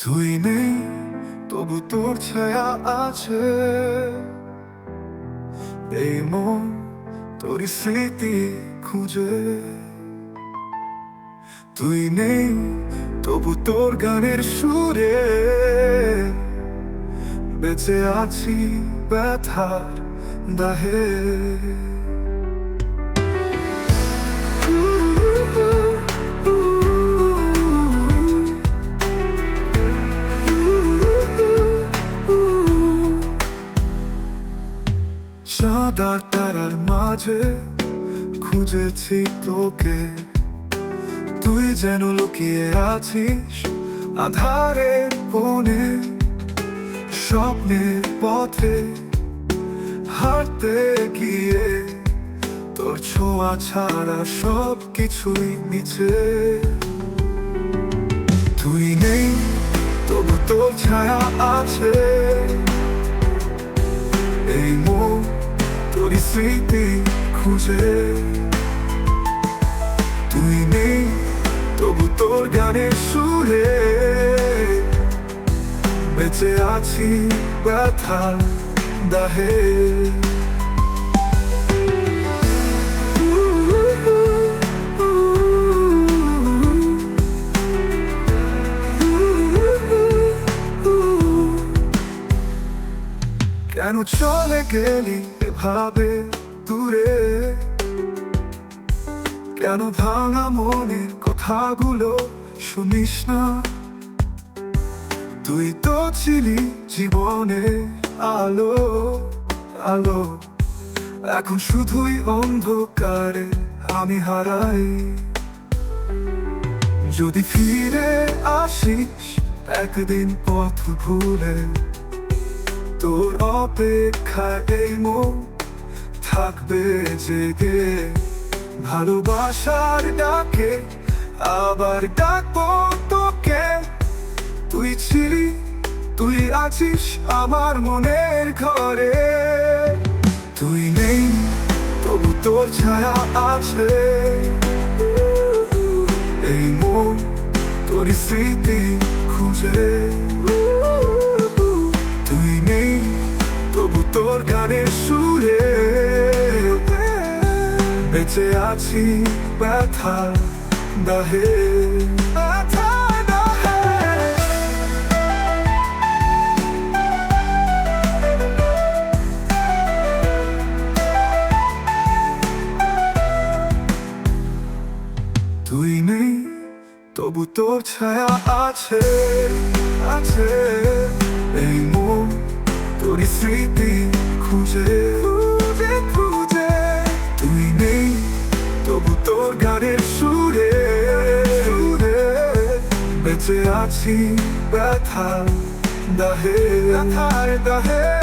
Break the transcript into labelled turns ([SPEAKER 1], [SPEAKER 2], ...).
[SPEAKER 1] তুই নেই, তবু তোর ছায়া আছে। এই মন তোর স্মৃতি খুঁজে। তুই নেই, তবু তোর গানের সুরে বেঁচে আছি ব্যথার দাহে। সাদা তারার মাঝে খুঁজেছি তোকে, তুই যেন লুকিয়ে আছিস আধারের কোণে। স্বপ্নের পথে হাঁটতে গিয়ে তোর ছোঁয়া ছাড়া সব কিছুই নিচে। তুই নেই, তবু তোর ছায়া আছে। এই মন তোর স্মৃতি খুঁজে। তুই নেই, তবু তোর গানের সুরে বেঁচে আছি ব্যথার দাহে। কেন চলে গেলি এভাবে দূরে? কেন ভাঙা মনের কথাগুলো শুনিস না? তুই তো ছিলি জীবনে আলো আলো, এখন শুধুই অন্ধকারে আমি হারাই। যদি ফিরে আসিস একদিন পথ ভুলে, তোর অপেক্ষায় এই মন থাকবে জেগে। ভালোবাসার ডাকে আবার ডাকবো তোকে। তুই ছিলি, তুই আছিস আমার মনের ঘরে। তুই নেই, তবু তোর ছায়া আছে। এই মন তোর স্মৃতি খুঁজে। তুই নেই, তবু তোর গানের সুরে বেঁচে আছি ব্যথার দাহে। তুই নেই, তবু তোর ছায়া আছে আছে। এই মন তোর স্মৃতি খুঁজে খুঁজে খুঁজে। তুই নেই, তবু তোর গানের সুরে সুরে বেঁচে আছি ব্যথার দাহে দাহে।